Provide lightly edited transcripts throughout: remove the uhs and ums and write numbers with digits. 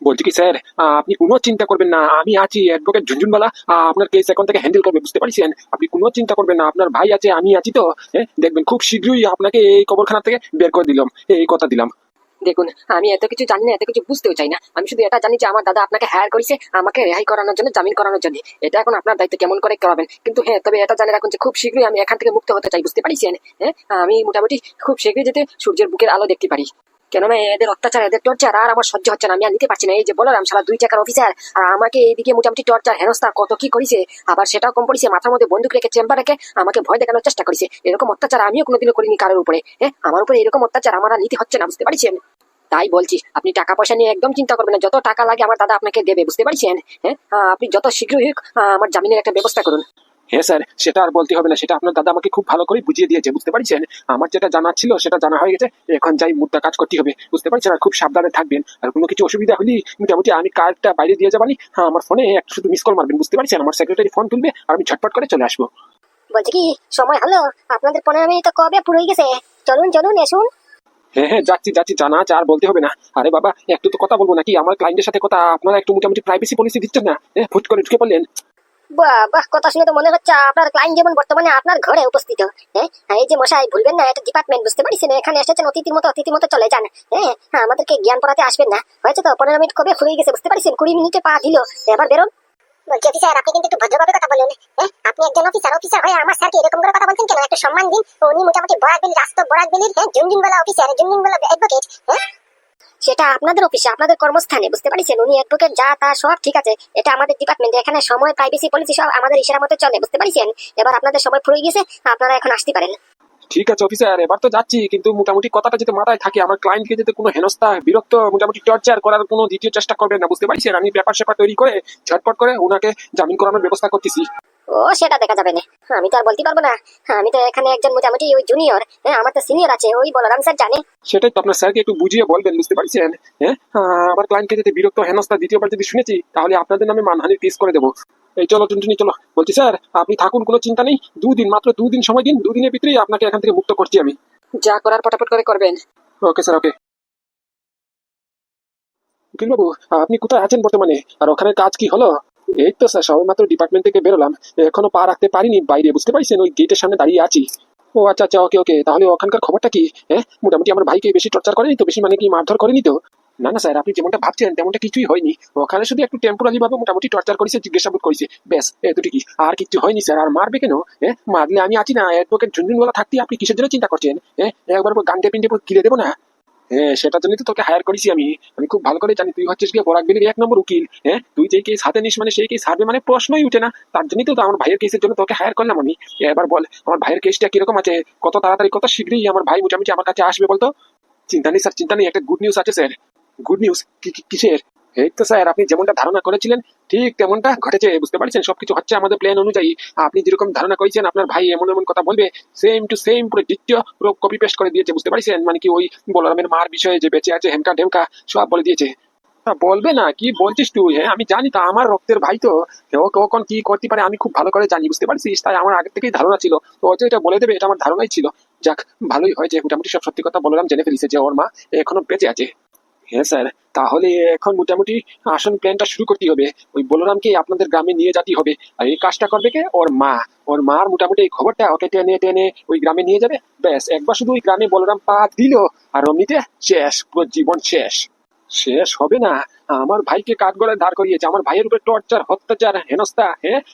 বলছি কি স্যার, আপনি কোনো চিন্তা করবেন না, আমি আছি, অ্যাডভোকেট ঝুনঝুনবালা আপনার কেস এখন থেকে হ্যান্ডেল করবে, বুঝতে পারছেন? আপনি কোনো চিন্তা করবেন না, আপনার ভাই আছে, আমি আছি তো। দেখবেন খুব শীঘ্রই আপনাকে এই কবরখানা থেকে বের করে দিলাম, এই কথা দিলাম। দেখুন, আমি এত কিছু জানি না, এত কিছু বুঝতেও চাই না। আমি শুধু এটা জানি যে আমার দাদা আপনাকে হায়ার করেছে আমাকে রেহাই করানোর জন্য, জামিন করানোর জন্য। এটা এখন আপনার দায়িত্ব কেমন করে করাবেন। কিন্তু হ্যাঁ, তবে এটা জানে রাখুন যে খুব শীঘ্রই আমি এখান থেকে মুক্ত হতে চাই, বুঝতে পারছেন? হ্যাঁ, আমি মোটামুটি খুব শীঘ্রই যেতে সূর্যের বুকের আলো দেখতে পারি। কেননা এদের অত্যাচার, এদের টর্চার আর আমার সহ্য হচ্ছে না, আমি আর নিতে পারছি না। এই যে বললাম, সারা 2 টাকার অফিসার, আর আমাকে এইদিকে মোটামুটি টর্চার হেনস্থা কত কি করেছে। আবার সেটাও কম পড়েছে, মাথার মধ্যে বন্দুক রেখে চেম্বার রেখে আমাকে ভয় দেখানোর চেষ্টা করেছে। এরকম অত্যাচার আমিও কোনোদিনও করিনি কারোর উপরে। হ্যাঁ, আমার উপরে এরকম অত্যাচার আমার আর নিতে হচ্ছে না, বুঝতে পারছেন? তাই বলছি, আপনি টাকা পয়সা নিয়ে একদম চিন্তা করবেন না, যত টাকা লাগে আমার দাদা আপনাকে দেবে, বুঝতে পারছেন? হ্যাঁ, আপনি যত শীঘ্রই হোক আমার জামিনের একটা ব্যবস্থা করুন। হ্যাঁ স্যার, সেটা আর বলতে হবে না, সেটা আপনার দাদা আমাকে খুব ভালো করে বুঝিয়ে দিয়েছে, বুঝতে পারছেন? আমার যেটা জানা ছিল সেটা জানা হয়ে গেছে, এখন যাই মুদ্রা কাজ করতে হবে, বুঝতে পারছেন? আর খুব সাবধানে থাকবেন, আর কোনো কিছু অসুবিধা হলে মোটামুটি আমি কার্ডটা বাইরে দিয়ে যাবানি, হ্যাঁ আমার ফোনে একটু শুধু মিস কল মারবেন, বুঝতে পারছেন? আমার সেক্রেটারি ফোন তুলবে আর আমি ঝটপট করে চলে আসবো। বলছি কি, সময় হলো? আপনাদের 15 মিনিট তো কবে পুরো হয়ে গেছে। চলুন চলুন এসুন। হ্যাঁ হ্যাঁ, যাচ্ছি যাচ্ছি, জানা আছে, আর বলতে হবে না। আরে বাবা, একটু তো কথা বলবো নাকি? আমার ক্লায়েন্টের সাথে কথা, আপনারা একটু মোটামুটি প্রাইভেসি পলিসি দিচ্ছেন না? ফুট করে ঢুকে পড়লেন। বাহ বাহ, কথা শুনে তো মনে হচ্ছে আপনার ক্লায়েন্ট যেমন বর্তমানে আপনার ঘরে উপস্থিত। হ্যাঁ, এই যে মশাই, ভুলবেন না এটা ডিপার্টমেন্ট, বুঝতে পারছেন? এখানে এসেছেন অতিথির মতো চলে যান। হ্যাঁ হ্যাঁ, আমাদেরকে জ্ঞান পড়াতে আসবেন না, হয়েছে তো? 15 মিনিট কবে ফুরিয়ে গেছে, বুঝতে পারছেন? 20 মিনিটে পা দিল, এবার বেরোন। বলছি অফিসার, আপনি কিন্তু একটু ভদ্রভাবে কথা বলুন। আপনি একজন অফিসার হয়ে আমার স্যারকে এরকম করে কথা বলছেন কেন? একটু সম্মান দিন। উনি মোটামুটি বরাকবেলির রাস্তা, বরাকবেলির ঝুনঝুনওয়ালা অফিসার, ঝুনঝুনওয়ালা অ্যাডভোকেট। হ্যাঁ, সেটা আপনাদের অফিসে, আপনাদের কর্মস্থানে, বুঝতে পারছেন? উনি অ্যাডভোকেট, যা তা সব ঠিক আছে, এটা আমাদের ডিপার্টমেন্ট, এখানে সময়, প্রাইভেসি পলিসি সব আমাদের ইশারা মতো চলে, বুঝতে পারছেন? এবার আপনাদের সময় ফুরিয়ে গেছে, আপনারা এখন আসতে পারেন। ঠিক আছে অফিসার, এবার তো যাচ্ছি, কিন্তু মোটামুটি কথাটা যাতে মাথায় থাকে, আমার ক্লায়েন্টকে যাতে কোনো হেনস্থা, বিরক্ত, মোটামুটি টর্চার করার কোনো দ্বিতীয় চেষ্টা করবেন না, বুঝতে পারছেন? আমি ব্যাপার স্যাপার তৈরি করে ঝটপট করে ওনাকে জামিন করানোর ব্যবস্থা করতেছি। ও, সেটা দেখা যাবে না, আমি তো আর বলতে পারবো না। আমি তো এখানে একজন মোটামুটি ওই জুনিয়র, আমার তো সিনিয়র আছে, ওই বলরাম স্যার জানে। সেটাই তো, আপনার স্যারকে একটু বুঝিয়ে বলবেন, বুঝতে পারছেন? আমার ক্লায়েন্টকে যদি বিরক্ত, হেনস্থা দ্বিতীয়বার যদি শুনেছি, তাহলে আপনাদের নামে মানহানির কেস করে দেবো। এই চলো টুনটুনি, চলো। বলছি স্যার, আপনি থাকুন, কোনো চিন্তা নেই, 2 দিন, মাত্র 2 দিন সময় দিন, 2 দিনের ভিতরেই আপনাকে এখান থেকে মুক্ত করছি আমি। যা করার পটাপট করে করবেন। ওকে স্যার, ওকে। উকিল বাবু, আপনি কোথায় আছেন বর্তমানে, আর ওখানে কাজ কি হলো? এই তো স্যার, সবে মাত্র ডিপার্টমেন্ট থেকে বেরোলাম, এখনো পা রাখতে পারিনি বাইরে, বুঝতে পারছেন? ওই গেটের সামনে দাঁড়িয়ে আছি। ও আচ্ছা আচ্ছা, ওকে ওকে, তাহলে ওখানকার খবরটা কি? মোটামুটি আমার ভাইকে বেশি টর্চার করেনি তো? বেশি মানে কি মারধর করেনি তো? না না স্যার, আপনি যেমনটা ভাবছেন তেমনটা কিছুই হয়নি। ওখানে শুধু একটু টেম্পোরারি ভাবে মোটামুটি টর্চার করেছে, জিজ্ঞাসাবাদ করেছে, ব্যাস এতটুকুই, আর কিছু হয়নি স্যার। আর মারবে কেন? মারলে আমি আছি না, অ্যাডভোকেট ঝুনঝুনওয়ালা থাকতে আপনি কিসের জন্য চিন্তা করছেন? একবার গান্ডে পিন্ডে গিলে দেবো না? হ্যাঁ, সেটার জন্যই তো তোকে হায়ার করেছি আমি। আমি খুব ভালো করে জানি তুই হচ্ছিস গিয়ে বরাকবেলির 1 নম্বর উকিল। তুই যে কেস হাতে নিস মানে সেই কেস হারবে মানে প্রশ্নই উঠে না। তার জন্যই তো আমার ভাইয়ের কেসের জন্য তোকে হায়ার করলাম আমি। এবার বল, আমার ভাইয়ের কেসটা কিরকম আছে? কত তাড়াতাড়ি, কত শীঘ্রই আমার ভাই মোটামুটি আমার কাছে আসবে বলতো? চিন্তা নেই স্যার, চিন্তা নেই, একটা গুড নিউজ আছে স্যার। Good news? কিসের? এই তো স্যার, আপনি যেমনটা ধারণা করেছিলেন ঠিক তেমনটা ঘটেছে, বুঝতে পারছেন? সবকিছু হচ্ছে আমাদের প্ল্যান অনুযায়ী। আপনি যেরকম ধারণা করেছেন আপনার ভাই এমন এমন কথা বলবে, সেম টু সেম পুরো দ্বিতীয় পুরো কপি পেস্ট করে দিয়েছে, বুঝতে পারছেন? মানে কি, ওই বলরামের মার বিষয়ে যে বেঁচে আছে হেমকা ঢেমকা সব বলে দিয়েছে। বলবে না? কি বলছিস তুই? আমি জানি তো, আমার রক্তের ভাই তো। ও কখন কি করতে পারে আমি খুব ভালো করে জানি, বুঝতে পারছিস? তাই আমার আগে থেকেই ধারণা ছিল তো ও যে এটা বলে দেবে, এটা আমার ধারণাই ছিল। যাক, ভালোই হয়েছে, মোটামুটি সব সত্যি কথা বলরাম জেনে ফেলিছে যে ওর মা এখনো বেঁচে আছে। হ্যাঁ স্যার, তাহলে এখন মোটামুটি আসল প্ল্যানটা শুরু করতে হবে। ওই বলরামকে আপনাদের গ্রামে নিয়ে যেতে হবে, আর এই কাজটা করবে কে? ওর মা। ওর মার মোটামুটি এই খবরটা ওকে টেনে টেনে ওই গ্রামে নিয়ে যাবে, ব্যাস একবার শুধু ওই গ্রামে বলরাম পা দিল, আর অমনিতে শেষ, পুরো জীবন শেষ। শেষ হবে না, আমার ভাইকে কাঠগড়ায় দাঁড় করিয়েছে, আমার ভাইয়ের উপরে টর্চার, অত্যাচার, হেনস্থা।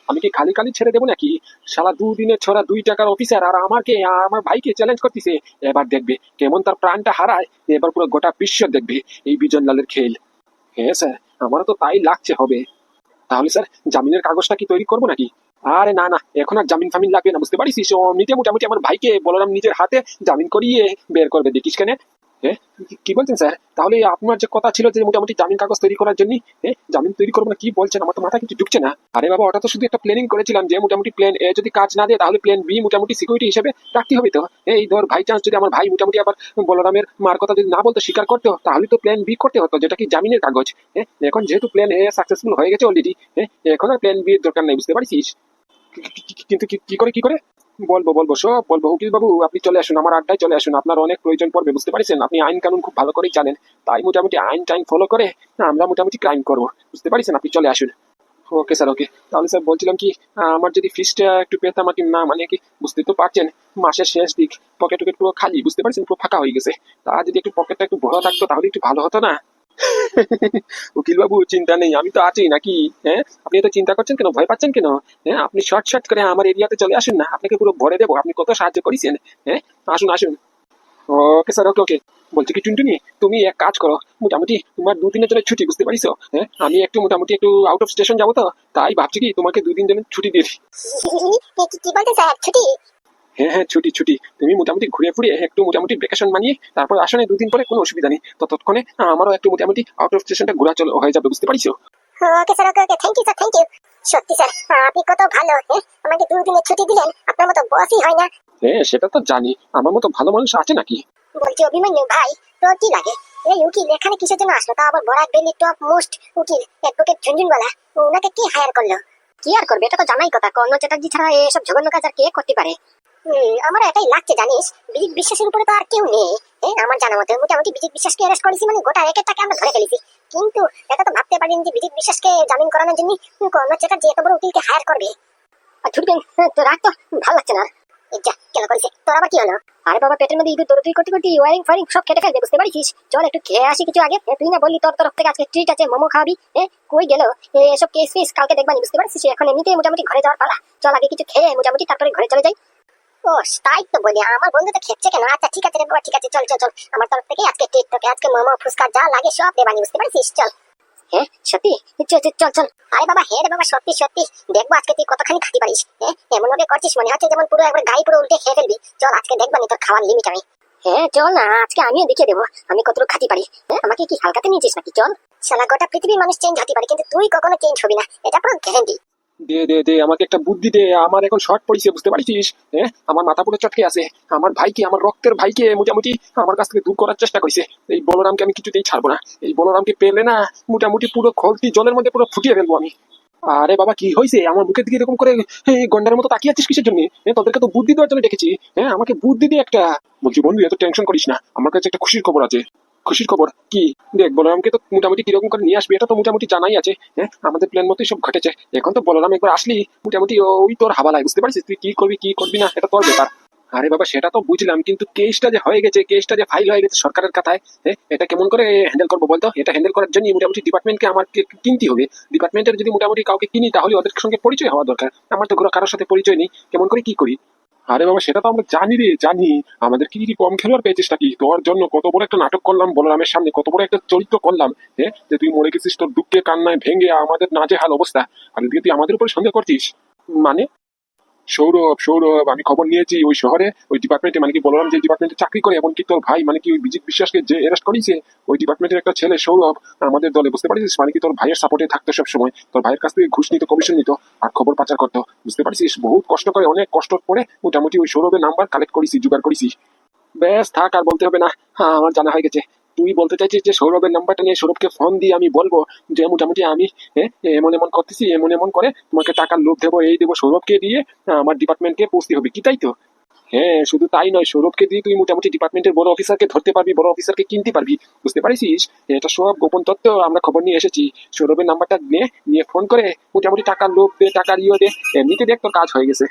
আমি কি খালি খালি ছেড়ে দেবো নাকি? সারা 2 দিনের ছড়া 2 টাকার অফিসার আর আমাকে, আমার ভাইকে চ্যালেঞ্জ করতেছে। এবার দেখবে কেমন তার প্রাণটা হারায়, এবার পুরো গোটা বিশ্ব দেখবে এই বিজনলালের খেল। হ্যাঁ স্যার, আমারও তো তাই লাগছে হবে। তাহলে স্যার, জামিনের কাগজটা কি তৈরি করবো নাকি? আরে না না, এখন আর জামিন ফামিন লাগবে না, বুঝতে পারিস? এমনিতে মোটামুটি আমার ভাইকে বলরাম নিজের হাতে জামিন করিয়ে বের করবে, দেখিস কেন? কি বলছেন স্যার? তাহলে আপনার যে কথা ছিল যে মোটামুটি জামিন কাগজ তৈরি করার জন্য, জামিন তৈরি করবো না কি বলছেন? আমার তো মাথা কিছু ঢুকছে না। আরে বাবা, ওটা তো শুধু একটা প্ল্যানিং করেছিলাম যে মোটামুটি প্ল্যান এ যদি কাজ না দেয় তাহলে প্ল্যান বি মোটামুটি সিকিউরিটি হিসেবে রাখতে হবে তো। এই ধর বাই চান্স যদি আমার ভাই মোটামুটি আবার বলরামের মার কথা যদি না বলতো, স্বীকার করতো, তাহলে তো প্ল্যান বি করতে হতো, যেটা কি জামিনের কাগজ। এখন যেহেতু প্ল্যান এ সাকসেসফুল হয়ে গেছে অলরেডি, এখন আর প্ল্যান বি এর দরকার নেই, বুঝতে পারছিস? কিন্তু কি করে? বলবো বলবো সব বলবো। উকিল বাবু আপনি চলে আসুন, আমার আড্ডায় চলে আসুন, আপনার অনেক প্রয়োজন পড়বে, বুঝতে পারছেন? আপনি আইন কানুন খুব ভালো করেই জানেন, তাই মোটামুটি আইন টাইন ফলো করে আমরা মোটামুটি ক্রাইম করবো, বুঝতে পারছেন? আপনি চলে আসুন। ওকে স্যার, ওকে। তাহলে স্যার বলছিলাম কি, আমার যদি ফিসটা একটু পেতাম আর কি, না মানে কি, বুঝতে তো পারছেন মাসের শেষ দিক, পকেট টকেট পুরো খালি, বুঝতে পারছেন, পুরো ফাঁকা হয়ে গেছে। তা যদি একটু পকেটটা একটু ভরা থাকতো তাহলে একটু ভালো হতো না? উকিল বাবু চিন্তা নেই, আমি তো আছি নাকি? হ্যাঁ, আপনি এত চিন্তা করছেন কেন, ভয় পাচ্ছেন কেন? হ্যাঁ, আপনি শর্ট শর্ট করে আমার এরিয়াতে চলে আসুন না, আপনাকে পুরো ভরে দেবো, আপনি কত সাহায্য করেছেন। হ্যাঁ, আসুন আসুন। ওকে স্যার, ওকে ওকে। বলছি কি টুনটুনি, তুমি এক কাজ করো, মোটামুটি তোমার 2 দিনের জন্য ছুটি, বুঝতে পারিস? হ্যাঁ, আমি একটু মোটামুটি একটু আউট অফ স্টেশন যাবো, তো তাই ভাবছি কি তোমাকে 2 দিন জন্য ছুটি দিয়ে দিই। কি বলতে স্যার, ছুটি? হ্যাঁ হ্যাঁ, ছুটি ছুটি। তুমি মোটামুটি ঘুরে ফুরে একটু মোটামুটি ভ্যাকেশন মানিয়ে তারপর আসো না, 2 দিন পরে কোনো অসুবিধা নেই, ততক্ষণে আমারও একটু মোটামুটি আউট অফ স্টেশনটা ঘোরা চলে হয়ে যাবে, বুঝতে পারিস? Okay sir, okay okay, thank you sir, thank you. সত্যি স্যার, আপনি কত ভালো, হ্যাঁ, আমাকে 2 দিনের ছুটি দিলেন, আপনার মতো বসই হয় না। হ্যাঁ, সেটা তো জানি, আমার মতো ভালো মানুষ আছে নাকি? বলছি অভিমন্যু ভাই, তোর কি লাগে এই উকিল এখানে কিসের জন্য আসলো? তা আবার বরাক ভ্যালি টপ মোস্ট উকিল অ্যাডভোকেট ঝুনঝুনওয়ালা, ওনাকে কি হায়ার করলো? কি আর করবে, এটা তো জানাই কথা, কর্ণ চ্যাটার্জি ছাড়া এসব জঘন্য কাজ আর কে করতে পারে? আমার এটাই লাগছে জানিস, বিজিত বিশ্বাসের উপরে তো আর কেউ নেই। আমার জানা মতে মোটামুটি বিজিত বিশ্বাসকে অ্যারেস্ট করেছি মানে গোটা রেকেটটাকে আমরা ধরে ফেলেছি। কিন্তু এটা তো ভাবতে পারিনি যে বিজিত বিশ্বাসকে জামিন করানোর জন্য কর্ণ চ্যাটার্জি এত বড় উকিলকে হায়ার করবে। আর ছুটবেন তো, রাখ তো, ভালো লাগছে না। যা, কেন করেছে তোর আবার কি হলো? আরে বাবা, পেটের মধ্যে ইঁদুর দৌড়দৌড়ি করতে করতে ওয়ারিং ফারিং সব কেটে ফেলবে, বুঝতে পারছিস? চল একটু খেয়ে আসি কিছু আগে। তুই না বললি তোর তরফ থেকে আজকে ট্রিট আছে, মোমো খাবি? কই গেল এসব কেস ফেস? কালকে দেখবানি, বুঝতে পারছিস? এখন এমনিতেই মোটামুটি ঘরে যাওয়ার পালা। চল আগে কিছু খেয়ে মোটামুটি তারপরে ঘরে চলে যাই। ও, তাই তো বলি, আমার বন্ধু তো খেচ্ছে কেন? আচ্ছা ঠিক আছে রে বাবা, ঠিক আছে, চল চল চল, আমার তরফ থেকে আজকে ট্রিট তোকে, আজকে মোমো ফুচকা যা লাগে সব দেবানি, বুঝতে পারছিস? চল। হ্যাঁ সত্যি? চল চল চল চল। আরে বাবা, হ্যাঁ রে বাবা, সত্যি সত্যি। দেখবো আজকে তুই কতখানি খাতি পারিস। এমন ভাবে করছিস মনে হচ্ছে যেমন পুরো একবার গাড়ি পুরো উল্টে খেয়ে ফেলবি। চল আজকে দেখবানি তোর খাওয়ার লিমিট আমি। হ্যাঁ চল না, আজকে আমিও দেখিয়ে দেবো আমি কতটুকু খাতি পারি। আমাকে কি হালকাতে নিয়েছিস নাকি? চল। শালা গোটা পৃথিবীর মানুষ চেঞ্জ হতে পারে, কিন্তু তুই কখনো চেঞ্জ হবি না, এটা পুরো গ্যারান্টি। দে দে দে, আমাকে একটা বুদ্ধি দে, আমার এখন শর্ট পড়িছে, বুঝতে পারছিস? হ্যাঁ, আমার মাথা পুরো চটকে আছে, আমার ভাইকে, আমার রক্তের ভাইকে মোটামুটি আমার কাছ থেকে দূর করার চেষ্টা করেছে। এই বলরামকে আমি কিছুতেই ছাড়বো না, এই বলরামকে পেলে না মোটামুটি পুরো খলতি জলের মধ্যে পুরো ফুটিয়ে ফেলবো আমি। আরে বাবা, কি হয়েছে? আমার মুখের দিকে এরকম করে এই গন্ডারের মতো তাকিয়ে আছিস কিসের জন্য? তোদেরকে তো বুদ্ধি দেওয়ার জন্য ডেকেছি। হ্যাঁ, আমাকে বুদ্ধি দিয়ে একটা। বলছি বন্ধু, এত টেনশন করিস না, আমার কাছে একটা খুশির খবর আছে। খুশির খবর কি? দেখ, বলরামকে তো মোটামুটি কিরকম করে নিয়ে আসবে এটা তো মোটামুটি জানাই আছে। হ্যাঁ, আমাদের প্ল্যান মতোই সব ঘটেছে। এখন তো বলরাম একবার আসলি মোটামুটি ওই তোর হাওয়ালায়, বুঝতে পারছিস? তুই কি করবি কি করবি না এটা তোর ব্যাপার। আরে বাবা, সেটা তো বুঝলাম, কিন্তু কেসটা যে হয়ে গেছে, কেসটা যে ফাইল হয়ে গেছে সরকারের খাতায়, এটা কেমন করে হ্যান্ডেল করবো বলতো? এটা হ্যান্ডেল করার জন্য মোটামুটি ডিপার্টমেন্টকে আমাকে কিনতে হবে। ডিপার্টমেন্টের যদি মোটামুটি কাউকে কিনি তাহলে ওদের সঙ্গে পরিচয় হওয়া দরকার। আমার তো কারোর সাথে পরিচয় নেই, কেমন করে কি করি? আরে বাবা, সেটা তো আমরা জানি রে, জানি। আমাদের কি কম খেলোয়াড় পেয়েছিস নাকি? তোর জন্য কত বড় একটা নাটক করলাম বলরামের সামনে, কত বড় একটা চরিত্র করলাম। হ্যাঁ, যে তুই মরে গেছিস তোর দুঃখে কান্নায় ভেঙে, আমাদের নাজেহাল অবস্থা, আর এদিকে তুই আমাদের উপরে সন্দেহ করছিস? মানে? সৌরভ, সৌরভ, আমি খবর নিয়েছি ওই শহরে ওই ডিপার্টমেন্টে, মানে কি বলরাম যে ডিপার্টমেন্টে চাকরি করে, এমনকি তোর ভাই মানে কি ওই বিজিত বিশ্বাসকে যে অ্যারেস্ট করেছে, ওই ডিপার্টমেন্টের একটা ছেলে সৌরভ আমাদের দলে, বুঝতে পারছিস? মানে কি তোর ভাইয়ের সাপোর্টে থাকতো সব সময়, তোর ভাইয়ের কাছ থেকে ঘুষ নিত, কমিশন নিত, আর খবর পাচার করতো, বুঝতে পারছিস? বহুত কষ্ট করে, অনেক কষ্ট করে মোটামুটি ওই সৌরভের নাম্বার কালেক্ট করেছি, জোগাড় করেছি। ব্যাস, থাক, আর বলতে হবে না। হ্যাঁ, আমার জানা হয়ে গেছে। তুই বলতে চাইছিস যে সৌরভের নাম্বারটা নিয়ে সৌরভকে ফোন দিয়ে আমি বলবো যে মোটামুটি আমি এমন এমন করতেছি, এমন এমন করে তোমাকে টাকার লোভ দেবো, এই দেবো, সৌরভকে দিয়ে আমার ডিপার্টমেন্টকে পৌঁছতে হবে, কি তাই তো? হ্যাঁ, শুধু তাই নয়, সৌরভকে দিয়ে তুই মোটামুটি ডিপার্টমেন্টের বড় অফিসারকে ধরতে পারবি, বড় অফিসারকে কিনতে পারবি, বুঝতে পারিস? এটা সব গোপন তথ্য আমরা খবর নিয়ে এসেছি। সৌরভের নাম্বারটা নিয়ে নিয়ে ফোন করে মোটামুটি টাকার লোভ দে, টাকার ইয়ে দে, এমনিতে দেখ তোর কাজ হয়ে গেছে।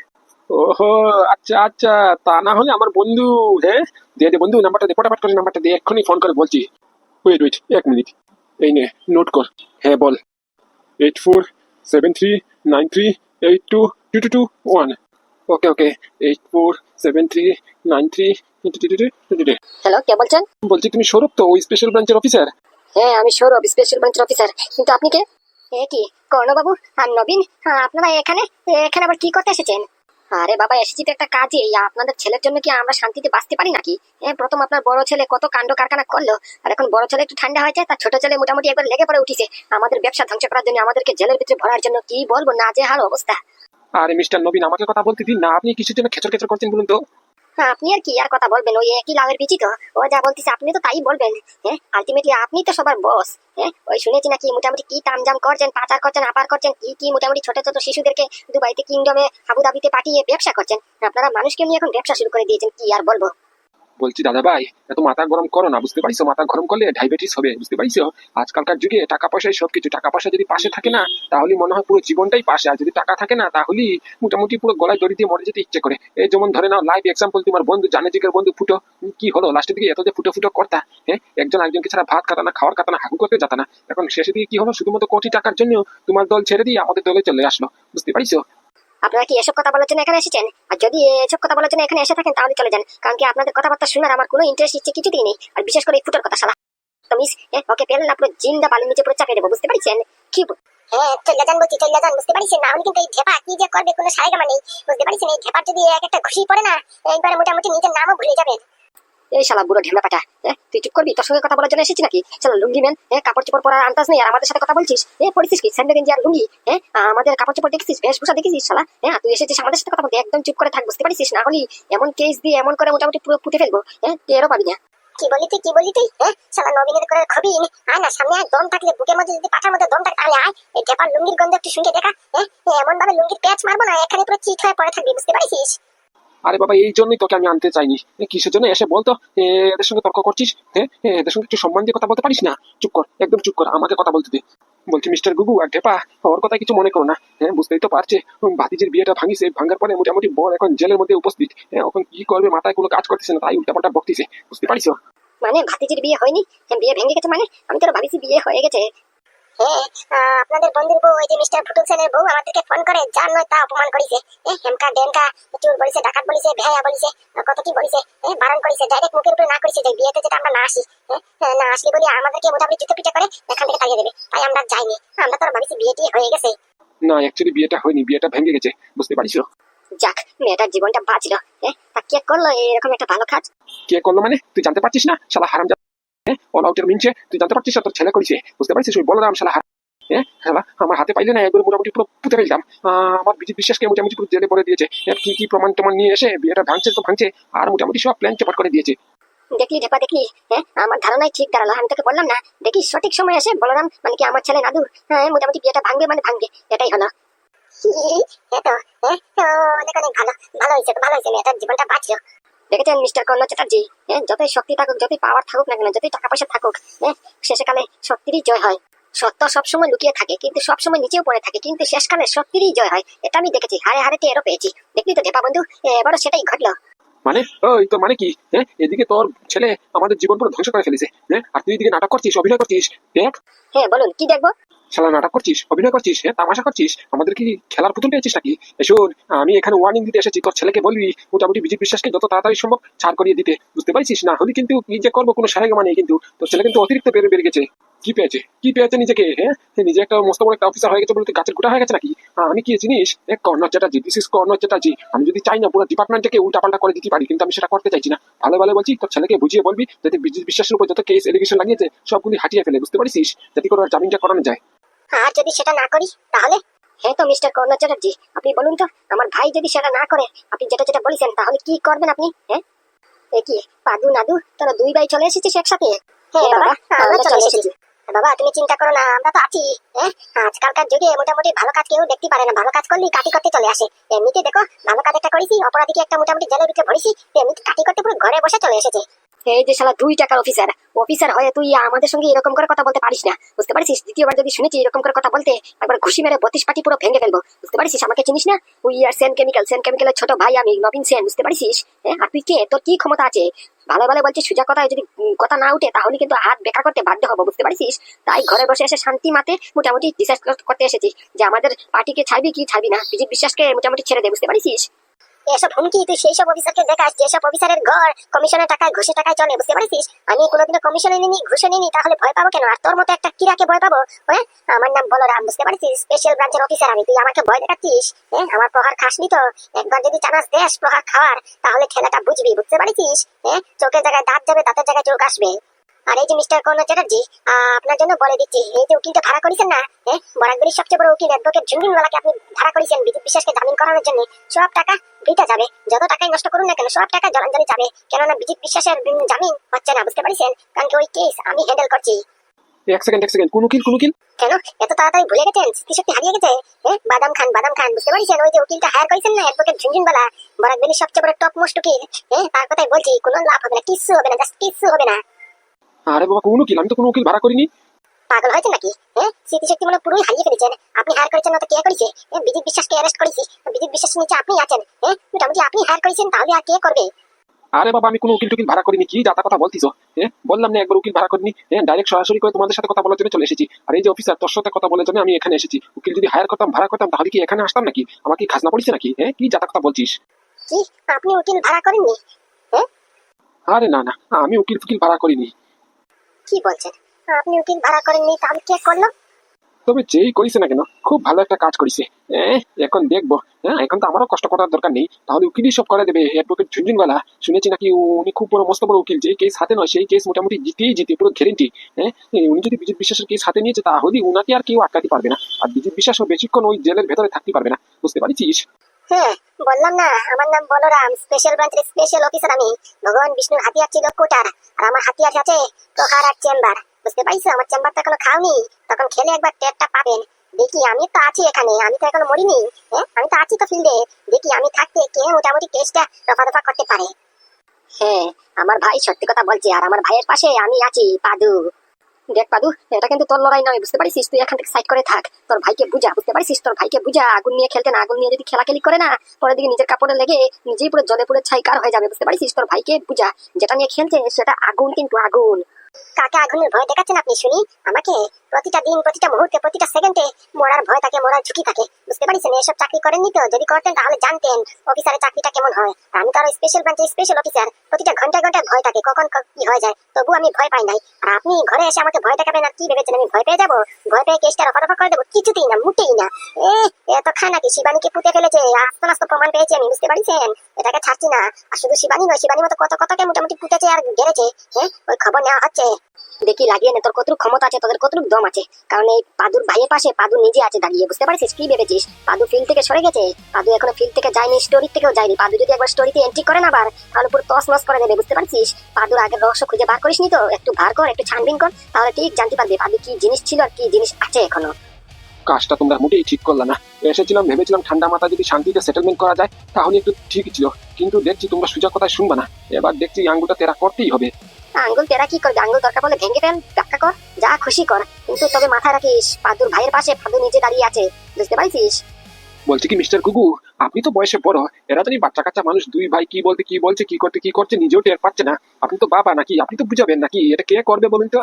ওহো, আচ্ছা আচ্ছা, তা না হলে আমার বন্ধু। হ্যাঁ, দে দে বন্ধু, নাম্বারটা দে, ফটাফট করে নাম্বারটা দে, এক্ষুনি ফোন করে বলছি। ওয়েট ওয়েট, 1 মিনিট, এই নে, নোট কর। হ্যাঁ বল। 847393822221। ওকে ওকে, 8473932222। হ্যালো, কে বলছেন? বলছি তুমি সৌরভ তো, ওই স্পেশাল ব্রাঞ্চের অফিসার? হ্যাঁ আমি সৌরভ, স্পেশাল ব্রাঞ্চের অফিসার। কিন্তু আপনি কে? কি কর্ণবাবু আর নবীন, আপনারা এখানে এখানে আবার কি করতে এসেছেন? আরে বাবা, এসেছি তো একটা কাজে। আপনাদের ছেলের জন্য কি আমরা শান্তিতে বাঁচতে পারি নাকি? প্রথম আপনার বড় ছেলে কত কাণ্ড কারখানা করলো, আর এখন বড় ছেলে একটু ঠান্ডা হয়েছে, তার ছোট ছেলে মোটামুটি একবার লেগে পড়ে উঠিছে আমাদের ব্যবসা ধ্বংস করার জন্য, আমাদেরকে জেলের ভিতরে ভরার জন্য। কি বলবো, নাজেহাল অবস্থা। আরে মিস্টার নবীন, আমাকে কথা বলতে দিন না, আপনি কিসের জন্য খেচর খেচর করছেন বলুন তো? আপনি আর কি আর কথা বলবেন, ওই একই লাউয়ের বিচি তো। ও যা বলতেছে আপনি তো তাই বলবেন। আলটিমেটলি আপনি তো সবার বস। ওই শুনেছি নাকি মোটামুটি কি তামজাম করছেন, পাচার করছেন, আপার করছেন, কি কি মোটামুটি ছোট ছোট শিশুদেরকে দুবাইতে, কিংডমে, আবুধাবিতে পাঠিয়ে ব্যবসা করছেন। আপনারা মানুষকে নিয়ে এখন ব্যবসা শুরু করে দিয়েছেন, কি আর বলবো। বলছি দাদা ভাই, এত মাথা গরম করো না, বুঝতে পারিস? মাথা গরম করলে ডায়াবেটিস হবে, বুঝতে পারিস? আজকালকার যুগে টাকা পয়সাই সবকিছু। টাকা পয়সা যদি পাশে থাকে না, তাহলে মনে হয় পুরো জীবনটাই পাশে। আর যদি টাকা থাকে না, তাহলে মোটামুটি পুরো গলায় দড়ি দিয়ে মরে যেতে ইচ্ছে করে। এই যেমন ধরে নাও লাইভ এক্সাম্পল, তোমার বন্ধু জানেজিকের বন্ধু ফুটো, কি হলো লাস্টের দিকে? এত যে ফুটো ফুটো করতা, একজন একজনকে ছাড়া ভাত খাতা না, খাওয়ার খাতা না, হাগু করতে যাতা না, এখন শেষের দিকে কি হলো? শুধুমাত্র কোটি টাকার জন্য তোমার দল ছেড়ে দিয়ে আমাদের দলে চলে আসলো, বুঝতে পারিস? আপনারা কি এসব কথা বলার জন্য এখানে এসেছেন? আর যদি এসব কথা বলার জন্য এখানে এসে থাকেন তাহলে চলে যান, কারণ কি আপনাদের কথাবার্তা শোনার আমার কোনো ইন্টারেস্ট ইচ্ছে কিছুতেই নেই। আর বিশেষ করে এই ফুটোর কথা, শালা তো মিস, ওকে পেলেন না পুরো জিন্দা বালির নিচে পুরো চাপিয়ে দেবো, বুঝতে পারছেন? কি চলে যান বলছি, চলে যান, বুঝতে পারছেন না? উনি কিন্তু এই ঢেপা কি যে করবে কোনো সায়গামা নেই, বুঝতে পারছেন? এই ঢেপার যদি এক একটা ঘুষি পড়ে না, একবারে মোটামুটি নিজের নামও ভুলে যাবেন। এই শালা বুড়ো ঢেমনা পাটা, তুই চুপ করবি? তোর সঙ্গে কথা বলার জন্য এসেছি নাকি? শালা লুঙ্গি ম্যান, কাপড় চোপড় পরার আন্দাজ নেই আর আমাদের সাথে কথা বলছিস? পড়েছিস কি স্যান্ডেল গেঞ্জি আর লুঙ্গি? আমাদের কাপড় চোপড় দেখেছিস, বেশভূষা দেখেছিস শালা? তুই এসেছিস আমাদের সাথে কথা বলতে, একদম চুপ করে থাক, বুঝতে পারছিস? না হলে এমন কেস দিয়ে এমন করে মোটামুটি পুরো ফুটে ফেলবো, টেরও পাবি না। কি বলি তুই, কি বলি তুই? শালা নবীনের করে খবিন, আয় না সামনে, আয়, দম থাকলে বুকের মধ্যে, যদি পাঠার মধ্যে দম থাকে তাহলে আয়, এই ঢেপার লুঙ্গির গন্ধ একটু শুনতে দেখা। এমন ভাবে লুঙ্গির প্যাচ মারবো না, এখানে পুরো চিট হয়ে পড়ে থাকবি, বুঝতে পারছিস? আরে বাবা, এই জন্যই তোকে আমি আনতে চাইনি। কিসের জন্য এসে বলতো? এদের সঙ্গে তর্ক করছিস? এদের সঙ্গে একটু সম্মান দিয়ে কথা বলতে পারিস না? চুপ কর, একদম চুপ কর, আমাকে কথা বলতে দে। বলছি মিস্টার গুগু আর ঢেপা, ওর কথা কিছু মনে করো না। বুঝতেই তো পারছে, ভাতিজির বিয়েটা ভাঙিছে, ভাঙার পরে মোটামুটি বর এখন জেলের মধ্যে উপস্থিত। এখন কি করবে, মাথায় কোনো কাজ করতেছে না, তাই উল্টাপাল্টা বকতেছে, বুঝতে পারিস? মানে ভাতিজির বিয়ে হয়নি? বিয়ে ভেঙে গেছে মানে? আমি তো ভাবিছি বিয়ে হয়ে গেছে। আপনাদের বন্ধুর বউ, ওই যে মিস্টার ফুটুল সেনের বউ, আমাদেরকে ফোন করে যার নয় তা অপমান করেছে। হেমকা ডেমকা চুর বলিছে, ডাকাত বলিছে, ভেয়া বলিছে, কত কি বলিছে, বারণ করেছে, ডাইরেক্ট মুখের উপরে না করেছে যে বিয়েতে যেটা আমরা না আসি, না আসলি বলি আমাদেরকে মোটামুটি জুতো পিটা করে এখান থেকে তাড়িয়ে দেবে। তাই আমরা যাইনি, আমরা তো ভাবিছি বিয়ে টিয়ে হয়ে গেছে। না, অ্যাকচুয়ালি বিয়েটা হয়নি, বিয়েটা ভেঙে গেছে, বুঝতে পারিস? যাক, মেয়েটার জীবনটা বাঁচলো। তা কে করলো এরকম একটা ভালো কাজ? কে করলো মানে? তুই জানতে পারছিস না? শালা হারাম, অল আউটের মিনছে, তুই জানতে পারছিস না তোর ছেলে করেছে, বুঝতে পারছিস? ওই বলরাম শালা শালা আমার হাতে পাইলে না একবার মোটামুটি পুরো পুঁতে ফেলতাম। আমার বিজিত বিশ্বাসকে মোটামুটি পুরো জেলে পড়ে দিয়েছে। কি কি প্রমাণ টমান নিয়ে এসে বিয়েটা ভাঙছে তো ভাঙছে, আর মোটামুটি সব প্ল্যান চপাট করে দিয়েছে। দেখলি ঢেপা, দেখলি? আমার ধারণাই ঠিক দাঁড়ালো। আমি তোকে বললাম না, দেখি সঠিক সময় এসে বলরাম মানে কি আমার ছেলে নাদু, মোটামুটি বিয়েটা ভাঙবে মানে ভাঙবে, এটাই হলো। অনেক অনেক ভালো, ভালো হয়েছে, ভালো হয়েছে, মেয়েটার জীবনটা বাঁচলো। দেখেছেন মিস্টার কর্ণ চ্যাটার্জি, যতই শক্তি থাকুক, যতই পাওয়ার থাকুক না কেন, যতই টাকা পয়সা থাকুক, শেষে কালে শক্তিরই জয় হয়। সত্য সবসময় লুকিয়ে থাকে, কিন্তু সবসময় নিচেও পড়ে থাকে, কিন্তু শেষকালে শক্তিরই জয় হয়। এটা আমি দেখেছি, হারে হারে টেরও পেয়েছি। দেখলি তো ঢেপা বন্ধু, এবারও সেটাই ঘটলো। মানে ওই তো মানে কি, এদিকে তোর ছেলে আমাদের জীবন পুরো ধ্বংস করে ফেলেছে, আর তুই এদিকে নাটক করছিস, অভিনয় করছিস। দেখ, বলুন কি দেখবো? শালা নাটক করছিস, অভিনয় করছিস, তামাশা করছিস, আমাদের কি খেলার পুতুল পেয়েছিস নাকি? শোন, আমি এখানে ওয়ার্নিং দিতে এসেছি, তোর ছেলেকে বলবি মোটামুটি বিজিত বিশ্বাসকে যত তাড়াতাড়ি সম্ভব ছাড় করিয়ে দিতে, বুঝতে পারছিস? না হলে কিন্তু কি যে করবো কোনো সারেগা মানে, কিন্তু তোর ছেলে কিন্তু অতিরিক্ত বেড়ে গেছে। কি পেয়েছে, কি পেয়েছে নিজেকে? নিজে একটা মস্ত বড় একটা অফিসার হয়ে গেছে বলে গাছের গোটা হয়ে গেছে নাকি? আমি কি জিনিস, কর্ণ চ্যাটার্জি, দিস ইজ কর্ণ চ্যাটার্জি। আমি যদি চাই না পুরো ডিপার্টমেন্টকে উল্টাপাল্টা করে দিতে পারি, কিন্তু আমি সেটা করতে চাইছি না। ভালো ভালো বলছি, তোর ছেলেকে বুঝিয়ে বলবি যাতে বিজিত বিশ্বাসের উপর যত কেস এলিগেশন লাগিয়েছে সবগুলি হাটিয়ে ফেলে, বুঝতে পারছিস? যাতে করে জামিনটা করানো যায়। আর যদি সেটা না করি তাহলে? তো মিস্টার কর্ণ চ্যাটার্জি, আপনি বলুন তো, আমার ভাই যদি সেটা না করে, আপনি যেটা যেটা বলেছেন, তাহলে কি করবেন আপনি? কি পাদু নাদু, তোরা দুই ভাই চলে এসেছিস একসাথে? বাবা, আমরা চলে এসেছি। বাবা তুমি চিন্তা করো না, আমরা তো আছি। আজকালকার যুগে মোটামুটি ভালো কাজ কেউ দেখতে পারে না, ভালো কাজ করলে কাটি করতে চলে আসে। এমনিতে দেখো, ভালো কাজ একটা করেছি, অপরাধীকে একটা মোটামুটি জেলের ভিতরে ভরেছি, এমনিতে কাটি করতে পুরো ঘরে বসে চলে এসেছে। এই যে শালা 2 টাকার অফিসার, অফিসার হয়ে তুই আমাদের সঙ্গে এরকম করে কথা বলতে পারিস না, বুঝতে পারছিস? দ্বিতীয়বার যদি শুনেছি এরকম করে কথা বলতে, একবার ঘুষি মেরে 32 পাটি পুরো ভেঙে ফেলবো, বুঝতে পারছিস? আমাকে চিনিস না? We are Sen Chemical, Sen কেমিক্যালের ছোট ভাই আমি, নবীন সেন, বুঝতে পারছিস? আর তুই কে? তোর কি ক্ষমতা আছে? ভালো ভালো বলছিস, সোজা কথায় যদি কথা না উঠে তাহলে কিন্তু হাত বেকা করতে বাধ্য হবো, বুঝতে পারছিস? তাই ঘরে বসে এসে শান্তি মাতে মোটামুটি ডিসাইড করতে এসেছি যে আমাদের পার্টিকে ছাড়বি কি ছাড়বি না, বিজিত বিশ্বাসকে মোটামুটি ছেড়ে দে, বুঝতে পারছিস? এসব হুমকি তুই সেই সব অফিসারকে দেখাস যেসব অফিসারের ঘর কমিশনের টাকায়, ঘুষের টাকায় চলে, বুঝতে পারছিস? আমি কোনোদিনও কমিশনে নিনি, ঘুষে নিনি, তাহলে ভয় পাবো কেন? আর তোর মতো একটা কিরাকে ভয় পাবো? আমার নাম বলরাম, বুঝতে পারছিস? স্পেশাল ব্রাঞ্চের অফিসার আমি। তুই আমাকে ভয় দেখাচ্ছিস? আমার প্রহার খাসনি তো? একবার যদি চানাস দেশ প্রহার খাওয়ার, তাহলে খেলাটা বুঝবি, বুঝতে পারছিস? চোখের জায়গায় দাঁত যাবে, দাঁতের জায়গায় চোখ আসবে। আর এই যে মিস্টার কর্ণ চ্যাটার্জি, আপনার জন্য বলে দিচ্ছি, এই যে উকিলটা ভাড়া করেছেন না, বরাকবেলির সবচেয়ে বড় উকিল অ্যাডভোকেট ঝুনঝুনওয়ালাকে আপনি ভাড়া করেছেন বিদ্যুৎ বিশ্বাসকে জামিন করানোর জন্য, সব টাকা বৃথা যাবে। যত টাকাই নষ্ট করুন না কেন, সব টাকা জলাঞ্জলি যাবে। কেননা বিদ্যুৎ বিশ্বাসের জামিন হচ্ছে না, বুঝতে পারছেন? কারণ কি ওই কেস আমি হ্যান্ডেল করছি। এক সেকেন্ড, কোন উকিল কোন উকিল? কেন এত তাড়াতাড়ি ভুলে গেছেন? স্মৃতিশক্তি হারিয়ে গেছে? বাদাম খান, বুঝতে পারছেন? ওই যে উকিলটা হায়ার করেছেন না, অ্যাডভোকেট ঝুনঝুনওয়ালা, বরাকবেলির সবচেয়ে বড় টপ মোস্ট উকিল। তার কথাই বলছি, কোনো লাভ হবে না, কিচ্ছু হবে না, জাস্ট কিচ্ছু হবে না। আরে বাবা, কোন উকিল? আমি তো কোনো উকিল ভাড়া করিনি। পাগল হয়েছে নাকি? স্মৃতিশক্তি মনে হয় পুরোই হারিয়ে ফেলেছেন। আপনি হায়ার করেছেন না তো কে করেছে? বিজিত বিশ্বাসকে অ্যারেস্ট করেছি, বিজিত বিশ্বাসের নিচে আপনি আছেন। মোটামুটি আপনি হায়ার করেছেন, তাহলে আর কে করবে? আরে বাবা, আমি কোনো উকিল টুকিল ভাড়া করিনি। কি যাতা কথা বলতিস? বললাম না একবার উকিল ভাড়া করিনি। ডাইরেক্ট সরাসরি করে তোমাদের সাথে কথা বলার জন্য চলে এসেছি। আর এই যে অফিসার, তোর সাথে কথা বলার জন্য আমি এখানে এসেছি। উকিল যদি হায়ার করতাম, ভাড়া করতাম, তাহলে কি এখানে আসতাম নাকি? আমার কি খাজনা পড়িছে নাকি? কি যাতা কথা বলছিস? কি আপনি উকিল ভাড়া করেননি? আরে না না, আমি উকিল ফুকিল ভাড়া করিনি। কি বলছেন? আপনি উকিল ভাড়া করেননি, তাহলে কে করলো? তবে যেই করিছে না কেন, খুব ভালো একটা কাজ করিছে। এখন দেখবো। এখন তো আমারও কষ্ট করার দরকার নেই, তাহলে উকিলই সব করে দেবে। অ্যাডভোকেট ঝুনঝুনওয়ালা, শুনেছি নাকি উনি খুব বড় মস্ত বড় উকিল। যে কেস হাতে নয় সেই কেস মোটামুটি জিতে পুরো গ্যারেন্টি। উনি যদি বিজিত বিশ্বাসের কেস হাতে নিয়েছে, তাহলে উনাকে আর কেউ আটকাতে পারবে না। আর বিজিত বিশ্বাসও বেশিক্ষণ ওই জেলের ভেতরে থাকতে পারবে না, বুঝতে পারছিস? বললাম না, আমার নাম বলরাম, স্পেশাল ব্রাঞ্চের স্পেশাল অফিসার আমি। ভগবান বিষ্ণুর হাতিয়ার ছিল কোটার, আর আমার হাতিয়ার আছে প্রহার আর চেম্বার। বুঝতে পারছো? আমার চেম্বারটা এখনো খাওনি, তখন খেলে একবার টেরটা পাবেন। দেখি আমি তো আছি এখানে, আমি তো এখনো মরিনি। আমি তো আছি তো ফিল্ডে। দেখি আমি থাকতে কে মোটামুটি কেসটা রফা দফা করতে পারে। আমার ভাই সত্যি কথা বলছে, আর আমার ভাইয়ের পাশে আমি আছি, পাদু। দেখ পাদু, এটা কিন্তু তোর লড়াই নয়, বুঝতে পারিস? তুই এখান থেকে সাইড করে থাক। তোর ভাইকে বুঝা, বুঝতে পারিস? তোর ভাইকে বুঝা। আগুন নিয়ে খেলতে না, আগুন নিয়ে যদি খেলাখেলি করে না, পরের দিকে নিজের কাপড়ে লেগে নিজেই পুরো জলে পুরো ছাইকার হয়ে যাবে, বুঝতে পারিস? তোর ভাইকে বুঝা, যেটা নিয়ে খেলছে সেটা আগুন, কিন্তু আগুন। কাকে আগুনের ভয় দেখাচ্ছেন আপনি শুনি আমাকে? প্রতিটা দিন, প্রতিটা মুহূর্তে, প্রতিটা সেকেন্ডে মরার ভয় থাকে, মরার ঝুঁকি থাকে, বুঝতে পারিস? এসব চাকরি করেননি তো? যদি করতেন তাহলে জানতেন অফিসারের চাকরিটা কেমন হয়। আর আমি তো আরো স্পেশাল ব্রাঞ্চের স্পেশাল অফিসার, প্রতিটা ঘন্টায় ঘন্টায় ভয় থাকে, কখন কি হয়ে যায়, তবু আমি ভয় পাই নাই। আর আপনি ঘরে এসে আমাকে ভয় দেখাবেন, আর কি ভেবেছেন আমি ভয় পেয়ে যাবো? ভয় পেয়ে কেসটা রফা দফা করে দেবো? কিছুতেই না, মুটেই না। এত খানাকি শিবানীকে পুঁতে ফেলেছে, আস্ত নাস্ত প্রমাণ পেয়েছি আমি, বুঝতে পারিছেন? এটাকে ছাড়ছি না। আর শুধু শিবানী নয়, শিবানীর মতো কত কতকে মোটামুটি পুঁতেছে আর গেড়েছে। ওই খবর নেওয়া হচ্ছে। দেখি লাগিয়ে নে, তোর কতটুকু ক্ষমতা আছে, তোদের কতটুকু দম আছে। কারণ এই পাদুর ভাইয়ের পাশে পাদু নিজে আছে দাঁড়িয়ে, বুঝতে পারছিস? কি ভেবেছিস পাদু ফিল্ড থেকে সরে গেছে? পাদু এখনো ফিল্ড থেকে যায়নি, স্টোরি থেকেও যায়নি। পাদু যদি একবার স্টোরিতে এন্ট্রি করে না আবার, তাহলে পুরো তস নস করে দেবে, বুঝতে পারছিস? পাদুর আগের রহস্য খুঁজে বার করিসনি তো? একটু বার কর, একটু ছানবিন কর, তাহলে ঠিক জানতে পারবে পাদু কি জিনিস ছিল আর কি জিনিস আছে এখনো। কাজটা তোমরা মোটেই ঠিক করলে না। এসেছিলাম, ভেবেছিলাম ঠান্ডা মাথা যদি শান্তিতে সেটেলমেন্ট করা যায় তাহলে একটু ঠিকই ছিল, কিন্তু দেখছি তোমরা সোজা কথায় শুনবা না। এবার দেখছি আঙ্গুলটা তেরা করতেই হবে। আঙ্গুল তেরা কি করবে? আঙ্গুল দরকার বলে ভেঙে ফেল, ধাক্কা কর, যা খুশি কর, কিন্তু তবে মাথায় রাখিস পাদুর ভাইয়ের পাশে পাদু নিজে দাঁড়িয়ে আছে, বুঝতে পারছিস? বলছি কি মিস্টার গুগু, আপনি তো বয়সে বড়, এরা জানি বাচ্চা কাচ্চা মানুষ, দুই ভাই কি বলতে কি বলছে, কি করতে কি করছে নিজেও টের পাচ্ছে না। আপনি তো বাবা নাকি, আপনি তো বুঝাবেন নাকি? এটা কে করবে বলুন তো?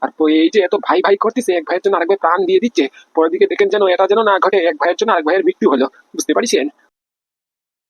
আর এই যে এত ভাই ভাই করতেছে, এক ভাইয়ের জন্য আরেক ভাই প্রাণ দিয়ে দিচ্ছে, পরের দিকে দেখেন যেন এটা যেন না ঘটে, এক ভাইয়ের জন্য আরেক ভাইয়ের মৃত্যু হলো, বুঝতে পারছেন?